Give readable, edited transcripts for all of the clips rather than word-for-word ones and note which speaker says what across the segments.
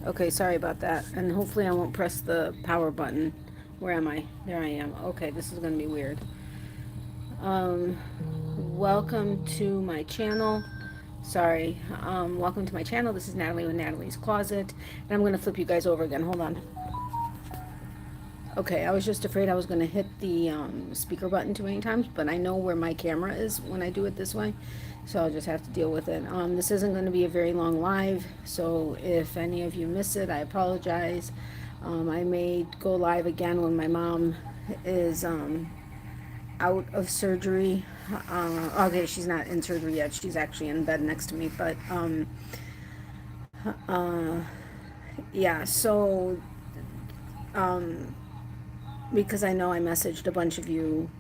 Speaker 1: Okay, sorry about that. And hopefully I won't press the power button. Where am I? There I am. Okay, this is going to be weird. Um, welcome to my channel. Sorry. Welcome to my channel. This is Natalie with Natalie's Closet. And I'm going to flip you guys over again. Hold on. Okay, I was just afraid I was going to hit the speaker button too many times, but I know where my camera is when I do it this way, so I'll just have to deal with it. This isn't going to be a very long live, so if any of you miss it, I apologize. I may go live again when my mom is out of surgery. Okay, she's not in surgery yet. She's actually in bed next to me, but uh, yeah, so because I know I messaged a bunch of you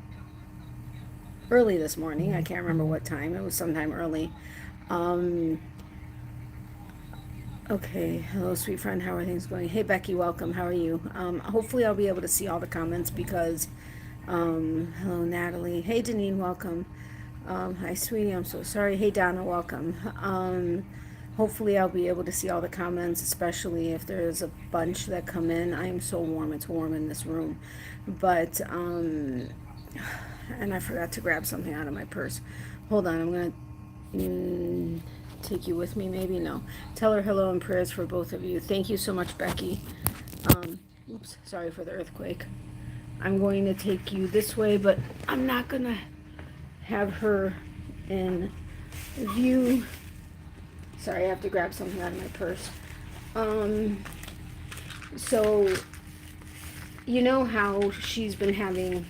Speaker 1: early this morning. I can't remember what time. It was sometime early. Um, okay. Hello, sweet friend. How are things going? Hey, Becky, welcome. How are you? Hopefully I'll be able to see all the comments because, hello, Natalie. Hey, Deneen, welcome. Hi, sweetie. I'm so sorry. Hey, Donna, welcome. Hopefully I'll be able to see all the comments, especially if there's a bunch that come in. I am so warm. It's warm in this room. But, and I forgot to grab something out of my purse. Hold on, I'm going to take you with me, maybe? No. Tell her hello and prayers for both of you. Thank you so much, Becky. Oops, sorry for the earthquake. I'm going to take you this way, but I'm not going to have her in view. Sorry, I have to grab something out of my purse. So, you know how she's been having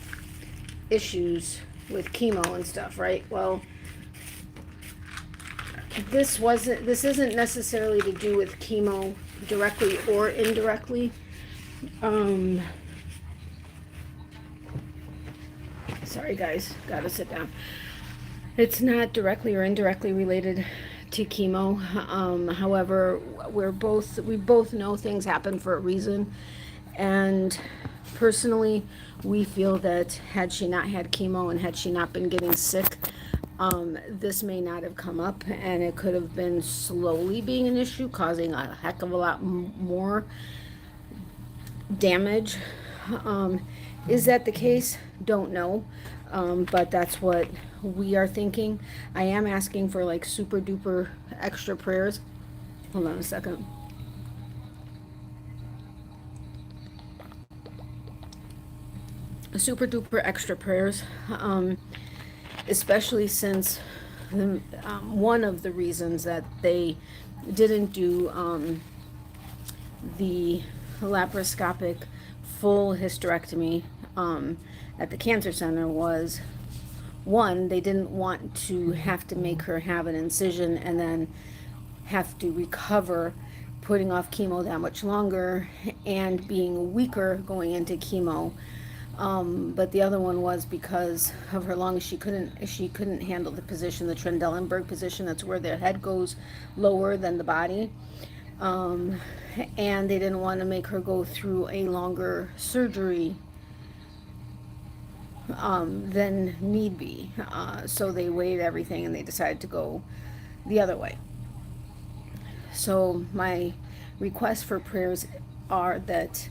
Speaker 1: issues with chemo and stuff, right? Well, this isn't necessarily to do with chemo directly or indirectly. Sorry guys, gotta sit down. It's not directly or indirectly related to chemo. However, we both know things happen for a reason, and personally, we feel that had she not had chemo and had she not been getting sick, this may not have come up, and it could have been slowly being an issue, causing a heck of a lot more damage. Is that the case? Don't know. But that's what we are thinking. I am asking for like super duper extra prayers. Hold on a second. Super duper extra prayers, especially since one of the reasons that they didn't do the laparoscopic full hysterectomy at the cancer center was, one, they didn't want to have to make her have an incision and then have to recover putting off chemo that much longer and being weaker going into chemo. But the other one was because of her lungs. She couldn't handle the position, the Trendelenburg position. That's where the head goes lower than the body. And they didn't want to make her go through a longer surgery than need be. So they weighed everything and they decided to go the other way. So my requests for prayers are that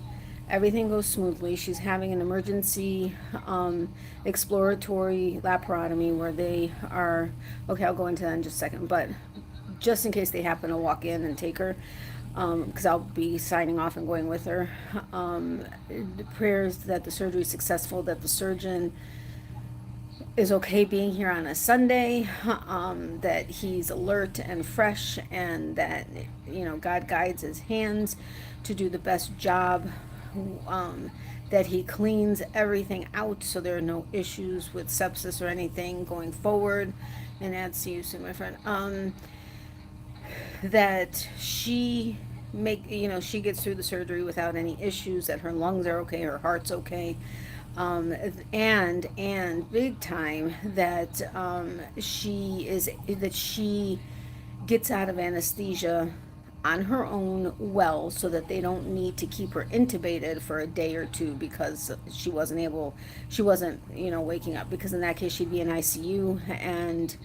Speaker 1: everything goes smoothly. She's having an emergency exploratory laparotomy where they are, okay, I'll go into that in just a second, but just in case they happen to walk in and take her, because I'll be signing off and going with her. The prayers that the surgery is successful, that the surgeon is okay being here on a Sunday, that he's alert and fresh, and that, you know, God guides his hands to do the best job, that he cleans everything out so there are no issues with sepsis or anything going forward. And I'd see you soon, my friend. That she she gets through the surgery without any issues, that her lungs are okay, her heart's okay, and big time that she gets out of anesthesia on her own well, so that they don't need to keep her intubated for a day or two because she wasn't waking up, because in that case she'd be in ICU, and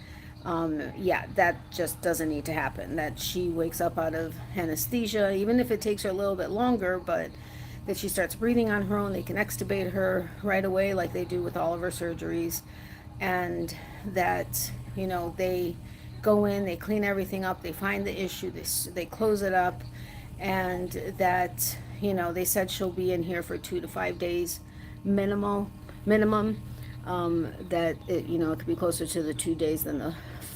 Speaker 1: Yeah, that just doesn't need to happen. That she wakes up out of anesthesia, even if it takes her a little bit longer, but that she starts breathing on her own. They can extubate her right away, like they do with all of her surgeries, and that, you know, they go in, they clean everything up, they find the issue, they close it up, and that, you know, they said she'll be in here for 2 to 5 days minimum. That it, you know, it could be closer to the 2 days than the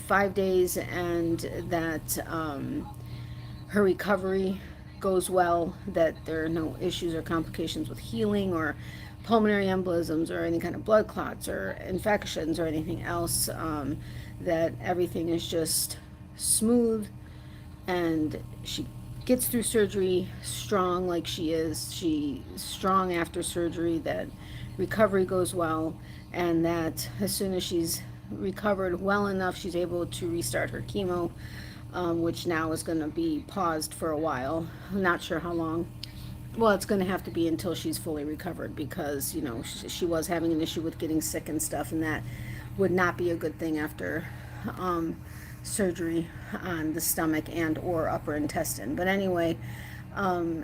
Speaker 1: 5 days, and that her recovery goes well, that there are no issues or complications with healing or pulmonary embolisms or any kind of blood clots or infections or anything else, that everything is just smooth, and she gets through surgery strong, like she's strong after surgery, that recovery goes well, and that as soon as she's recovered well enough, she's able to restart her chemo, which now is going to be paused for a while. I'm not sure how long. Well, it's going to have to be until she's fully recovered, because, you know, she was having an issue with getting sick and stuff, and that would not be a good thing after surgery on the stomach and or upper intestine. But anyway,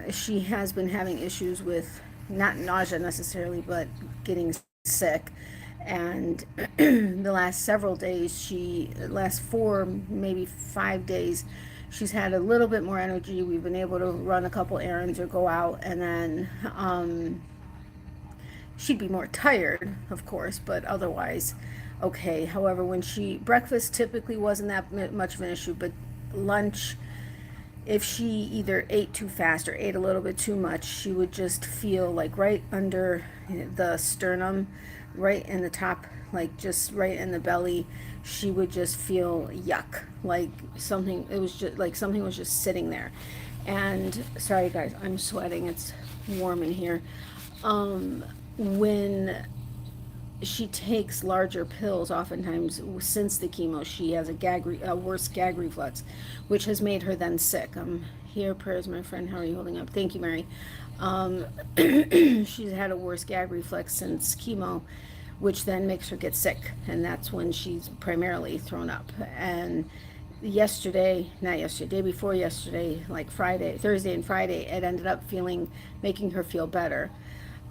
Speaker 1: she has been having issues with not nausea necessarily, but getting sick. And the last several days, last 4, maybe 5 days, she's had a little bit more energy. We've been able to run a couple errands or go out, and then she'd be more tired, of course, but otherwise okay. However, breakfast typically wasn't that much of an issue, but lunch, if she either ate too fast or ate a little bit too much, she would just feel like right under the sternum, right in the top, like just right in the belly, she would just feel yuck, like something, it was just like something was just sitting there. And sorry guys, I'm sweating, it's warm in here. When she takes larger pills, oftentimes since the chemo, she has a worse gag reflex, which has made her then sick. Here, prayers, my friend. How are you holding up? Thank you, Mary. She's had a worse gag reflex since chemo, which then makes her get sick, and that's when she's primarily thrown up. And day before yesterday, like Thursday and Friday, it ended up making her feel better.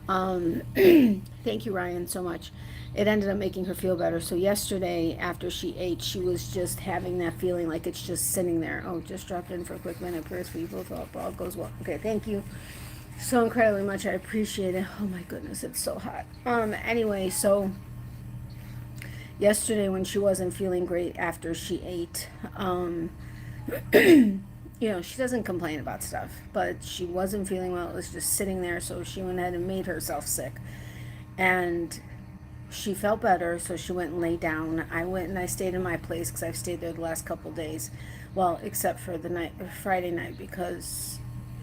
Speaker 1: Thank you, Ryan, so much. It ended up making her feel better. So yesterday, after she ate, she was just having that feeling like it's just sitting there. Oh, just dropped in for a quick minute. Prayers for you both. Hope all goes well. Okay, thank you so incredibly much. I appreciate it. Oh my goodness, it's so hot. Anyway, so yesterday when she wasn't feeling great after she ate, you know, she doesn't complain about stuff, but she wasn't feeling well. It was just sitting there, so she went ahead and made herself sick. And she felt better, so she went and lay down. I went and I stayed in my place, because I've stayed there the last couple days. Well, except for the Friday night, because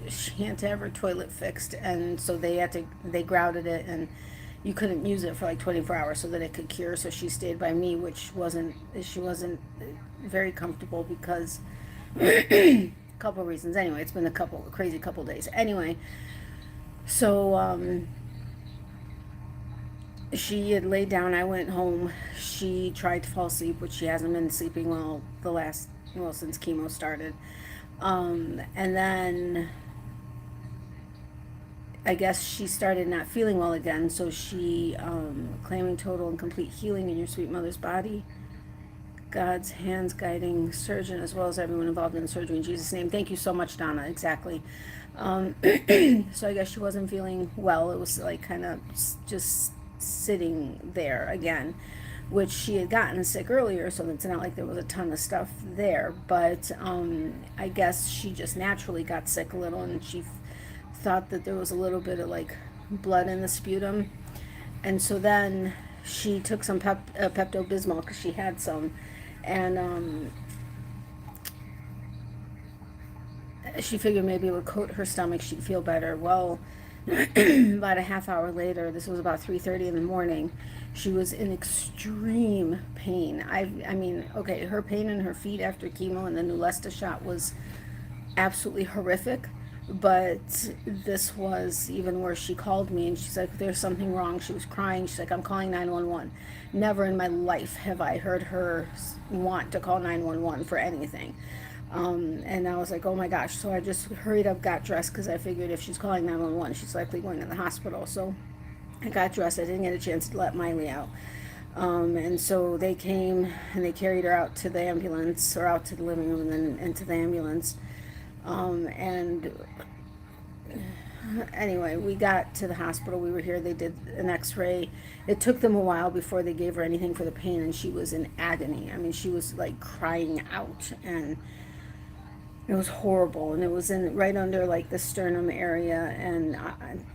Speaker 1: she had to have her toilet fixed, and so they grouted it, and you couldn't use it for like 24 hours so that it could cure. So she stayed by me, she wasn't very comfortable, because couple of reasons. Anyway, it's been a crazy couple days. Anyway, so she had laid down. I went home. She tried to fall asleep, which she hasn't been sleeping well since chemo started. And then I guess she started not feeling well again. So she claiming total and complete healing in your sweet mother's body. God's hands guiding surgeon as well as everyone involved in the surgery in Jesus' name. Thank you so much, Donna. Exactly. So I guess she wasn't feeling well. It was like kind of just sitting there again, which she had gotten sick earlier, so it's not like there was a ton of stuff there. But I guess she just naturally got sick a little, and she thought that there was a little bit of like blood in the sputum. And so then she took some Pepto-Bismol, because she had some. And she figured maybe it would coat her stomach, she'd feel better. Well, about a half hour later, this was about 3:30 in the morning, she was in extreme pain. I mean, okay, her pain in her feet after chemo and the Neulasta shot was absolutely horrific, But this was even worse. She called me and she's like, there's something wrong. She was crying. She's like, I'm calling 911. Never in my life have I heard her want to call 911 for anything. And I was like, oh my gosh. So I just hurried up, got dressed, because I figured if she's calling 911, she's likely going to the hospital. So I got dressed. I didn't get a chance to let Miley out. And so they came and they carried her out to the ambulance, or out to the living room and then into the ambulance. And anyway, we got to the hospital. We were here. They did an x-ray. It took them a while before they gave her anything for the pain, and she was in agony. I mean, she was like crying out, and it was horrible. And it was in right under like the sternum area and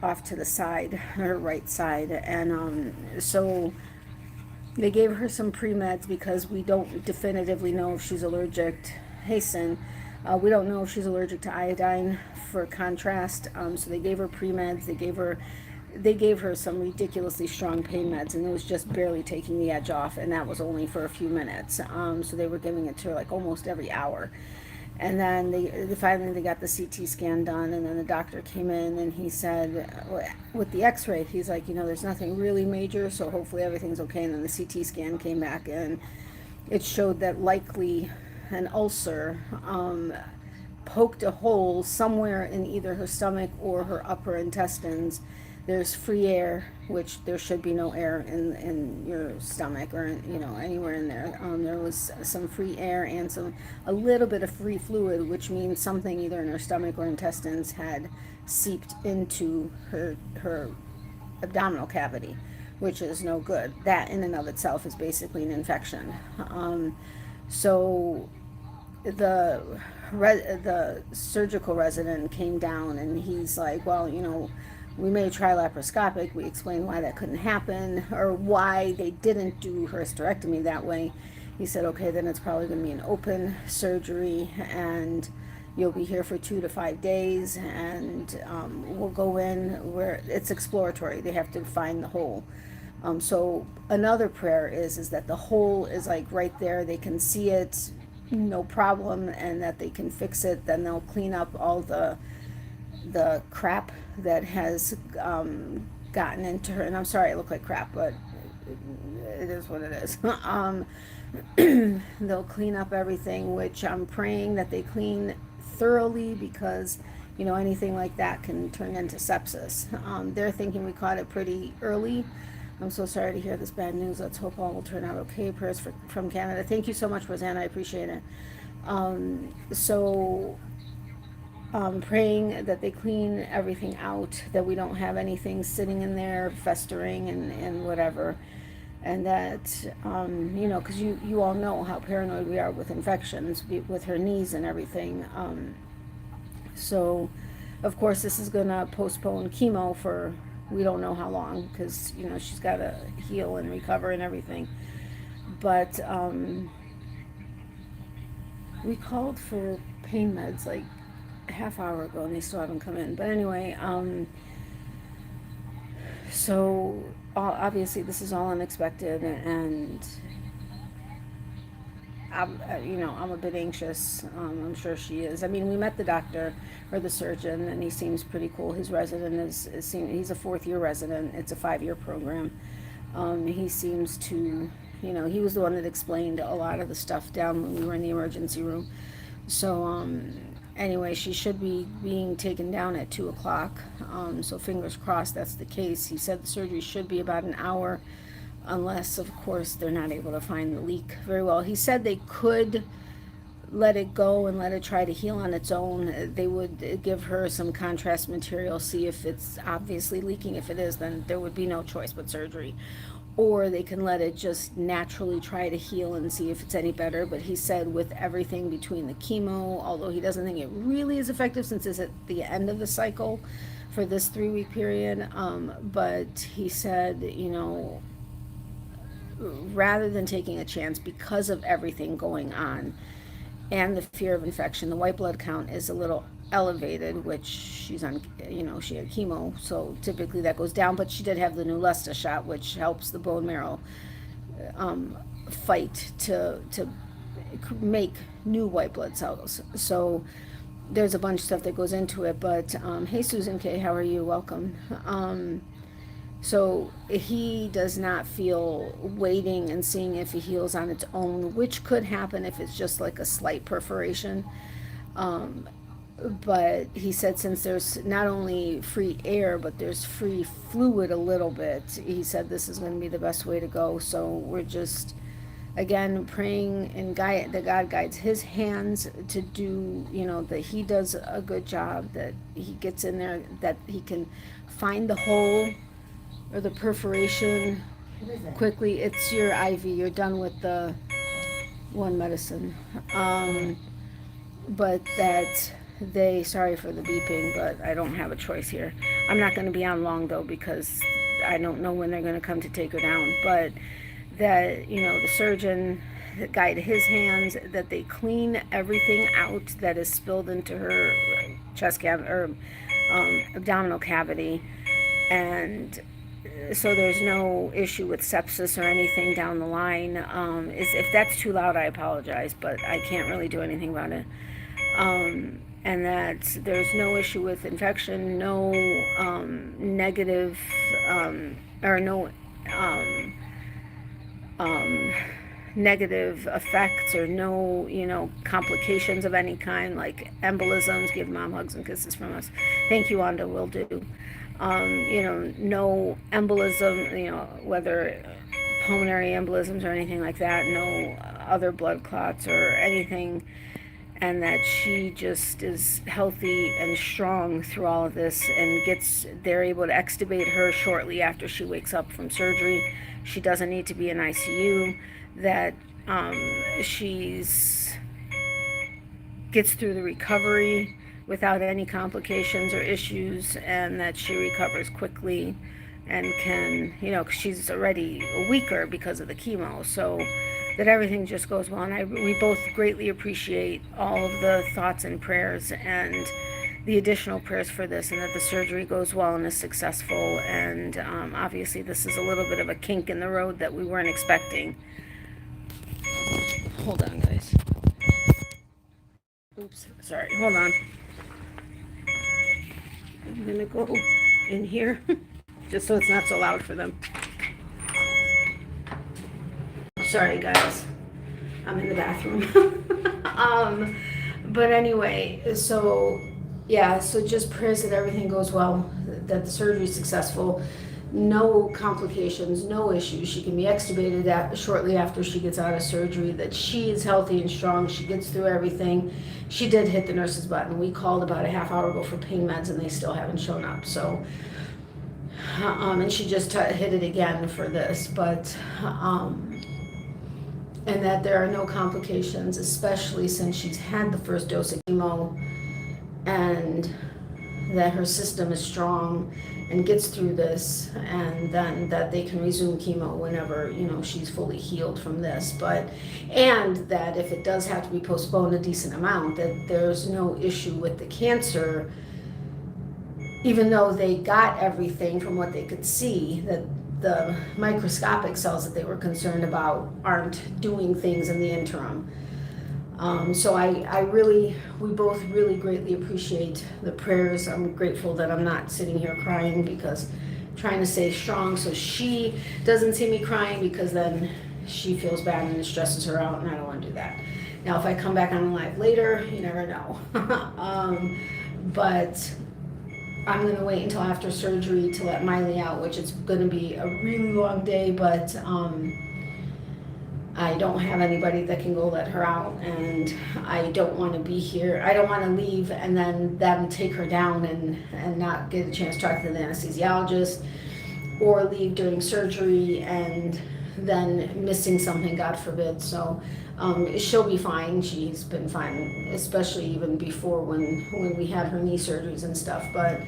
Speaker 1: off to the side, her right side. And so they gave her some pre-meds because we don't definitively know if she's allergic. Hey, Sin. We don't know if she's allergic to iodine, for contrast. So they gave her pre-meds. They gave her some ridiculously strong pain meds, and it was just barely taking the edge off, and that was only for a few minutes. So they were giving it to her like almost every hour. And then they finally got the CT scan done, and then the doctor came in and he said, with the x-ray, he's like, there's nothing really major, so hopefully everything's okay. And then the CT scan came back and it showed that likely an ulcer poked a hole somewhere in either her stomach or her upper intestines. There's free air, which there should be no air in your stomach or anywhere in there. There was some free air and a little bit of free fluid, which means something either in her stomach or intestines had seeped into her abdominal cavity, which is no good. That in and of itself is basically an infection. So the surgical resident came down and he's like, well, we may try laparoscopic. We explained why that couldn't happen, or why they didn't do her hysterectomy that way. He said, okay, then it's probably going to be an open surgery, and you'll be here for 2 to 5 days, and we'll go in where it's exploratory. They have to find the hole. So another prayer is that the hole is like right there. They can see it, no problem, and that they can fix it. Then they'll clean up all the crap that has gotten into her. And I'm sorry I look like crap, but it is what it is. They'll clean up everything, which I'm praying that they clean thoroughly, because anything like that can turn into sepsis. They're thinking we caught it pretty early. I'm so sorry to hear this bad news. Let's hope all will turn out okay. Prayers from Canada. Thank you so much, Rosanna. I appreciate it. Praying that they clean everything out, that we don't have anything sitting in there festering and whatever. And that, because you all know how paranoid we are with infections, with her knees and everything. So, of course, this is going to postpone chemo for we don't know how long, because, she's got to heal and recover and everything. But we called for pain meds like a half hour ago, and they still haven't come in. But anyway, so obviously this is all unexpected, and I'm a bit anxious. I'm sure she is. I mean, we met the doctor or the surgeon, and he seems pretty cool. His resident he's a 4th-year resident. It's a 5-year program. He seems to, he was the one that explained a lot of the stuff down when we were in the emergency room. So, anyway, she should be being taken down at 2 o'clock. So fingers crossed that's the case. He said the surgery should be about an hour, unless, of course, they're not able to find the leak very well. He said they could let it go and let it try to heal on its own. They would give her some contrast material, see if it's obviously leaking. If it is, then there would be no choice but surgery. Or they can let it just naturally try to heal and see if it's any better. But he said with everything between the chemo, although he doesn't think it really is effective since it's at the end of the cycle for this 3-week period, but he said, rather than taking a chance because of everything going on and the fear of infection, the white blood count is a little elevated, which she's on, she had chemo, so typically that goes down, but she did have the Neulasta shot, which helps the bone marrow fight to make new white blood cells. So there's a bunch of stuff that goes into it, but hey Susan K, how are you? Welcome. So he does not feel waiting and seeing if he heals on its own, which could happen if it's just like a slight perforation. But he said since there's not only free air, but there's free fluid a little bit, he said this is going to be the best way to go. So we're just, again, praying and that God guides his hands to do, that he does a good job, that he gets in there, that he can find the hole or the perforation quickly. It's your IV. You're done with the one medicine. But that sorry for the beeping, but I don't have a choice here. I'm not going to be on long though, because I don't know when they're going to come to take her down. But that, the surgeon guide his hands, that they clean everything out that is spilled into her chest cavity or abdominal cavity, and so there's no issue with sepsis or anything down the line. If that's too loud, I apologize, but I can't really do anything about it. And that there's no issue with infection, no negative or no negative effects, or no, complications of any kind, like embolisms. Give mom hugs and kisses from us. Thank you, Wanda, will do. No embolism, whether pulmonary embolisms or anything like that, no other blood clots or anything, and that she just is healthy and strong through all of this, and they're able to extubate her shortly after she wakes up from surgery. She doesn't need to be in ICU, that she's gets through the recovery without any complications or issues, and that she recovers quickly and can, 'cause she's already weaker because of the chemo, so that everything just goes well. And we both greatly appreciate all of the thoughts and prayers and the additional prayers for this, and that the surgery goes well and is successful. And obviously this is a little bit of a kink in the road that we weren't expecting. Hold on, guys. Oops, sorry, hold on. I'm gonna go in here just so it's not so loud for them. Sorry, guys. I'm in the bathroom. But anyway, so just prayers that everything goes well, that the surgery is successful, no complications, no issues. She can be extubated shortly after she gets out of surgery, that she is healthy and strong. She gets through everything. She did hit the nurse's button. We called about a half hour ago for pain meds, and they still haven't shown up. So, and she just hit it again for this, but, and that there are no complications, especially since she's had the first dose of chemo, and that her system is strong and gets through this, and then that they can resume chemo whenever, she's fully healed from this. And that if it does have to be postponed a decent amount, that there's no issue with the cancer, even though they got everything from what they could see, that the microscopic cells that they were concerned about aren't doing things in the interim. So we both really greatly appreciate the prayers. I'm grateful that I'm not sitting here crying, because I'm trying to stay strong so she doesn't see me crying, because then she feels bad and it stresses her out, and I don't want to do that. Now, if I come back on live later, you never know. But I'm going to wait until after surgery to let Miley out, which is going to be a really long day, but I don't have anybody that can go let her out, and I don't want to be here. I don't want to leave and then them take her down and not get a chance to talk to the anesthesiologist, or leave during surgery and then missing something, God forbid. So she'll be fine. She's been fine, especially even before when we had her knee surgeries and stuff. But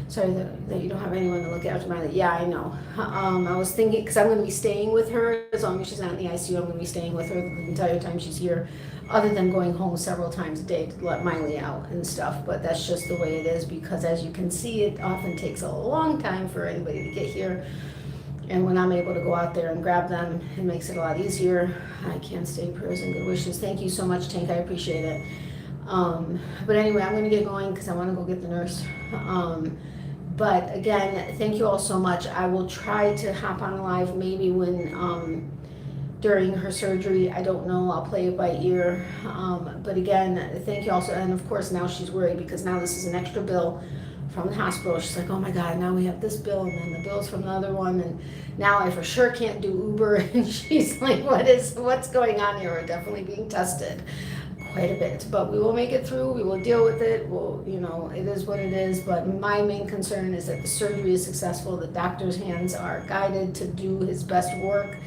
Speaker 1: sorry that you don't have anyone to look after Miley. Yeah, I know. I was thinking, because I'm going to be staying with her as long as she's not in the ICU. I'm going to be staying with her the entire time she's here, other than going home several times a day to let Miley out and stuff. But that's just the way it is, because as you can see, it often takes a long time for anybody to get here. And when I'm able to go out there and grab them, it makes it a lot easier. I can't stay. Prayers and good wishes. Thank you so much, Tank. I appreciate it. But anyway, I'm going to get going because I want to go get the nurse. But again, thank you all so much. I will try to hop on live maybe when during her surgery. I don't know. I'll play it by ear. But again, thank you also. And of course, now she's worried because now this is an extra bill from the hospital. She's like, oh my God, now we have this bill and then the bills from the other one. And now I for sure can't do Uber. And she's like, what's going on here? We're definitely being tested quite a bit, but we will make it through. We will deal with it. We'll, it is what it is. But my main concern is that the surgery is successful. The doctor's hands are guided to do his best work,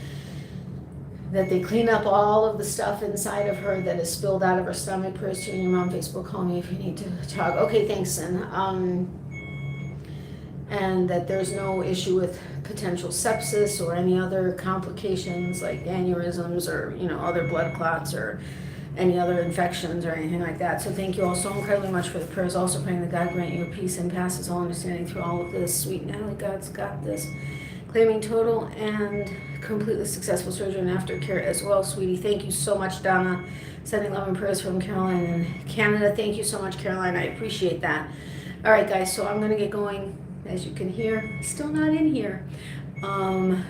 Speaker 1: that they clean up all of the stuff inside of her that is spilled out of her stomach. Prayers to you and your mom. Facebook, call me if you need to talk. Okay, thanks, and that there's no issue with potential sepsis or any other complications like aneurysms or other blood clots or any other infections or anything like that. So thank you all so incredibly much for the prayers. Also praying that God grant you peace and passes all understanding through all of this. Sweet Natalie, God's got this. Claiming total and completely successful surgery and aftercare as well, sweetie. Thank you so much, Donna. Sending love and prayers from Caroline in Canada. Thank you so much, Caroline. I appreciate that. All right, guys, so I'm going to get going. As you can hear, still not in here.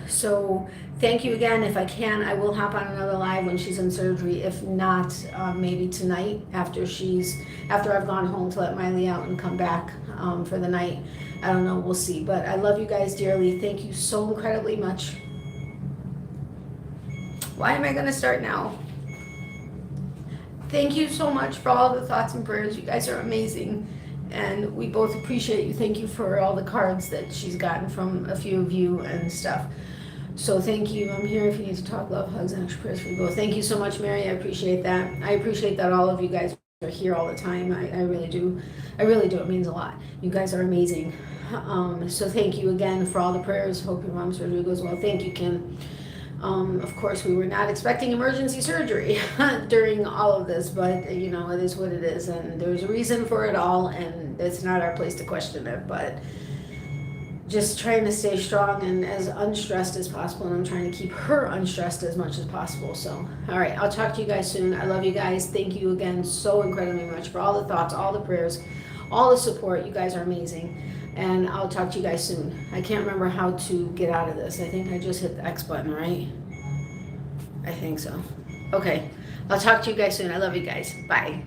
Speaker 1: So thank you again. If I can, I will hop on another live when she's in surgery. If not, maybe tonight after I've gone home to let Miley out and come back for the night. I don't know, we'll see. But I love you guys dearly. Thank you so incredibly much. Why am I going to start now? Thank you so much for all the thoughts and prayers. You guys are amazing. And we both appreciate you. Thank you for all the cards that she's gotten from a few of you and stuff. So thank you. I'm here if you need to talk. Love, hugs, and extra prayers for you both. Thank you so much, Mary. I appreciate that. I appreciate that all of you guys are here all the time. I really do. I really do. It means a lot. You guys are amazing. So thank you again for all the prayers. Hope your mom's surgery goes well. Thank you, Kim. Of course, we were not expecting emergency surgery during all of this, but it is what it is, and there's a reason for it all, and it's not our place to question it, but just trying to stay strong and as unstressed as possible, and I'm trying to keep her unstressed as much as possible. So, all right, I'll talk to you guys soon. I love you guys. Thank you again so incredibly much for all the thoughts, all the prayers, all the support. You guys are amazing. And I'll talk to you guys soon. I can't remember how to get out of this. I think I just hit the X button, right? I think so. Okay. I'll talk to you guys soon. I love you guys. Bye.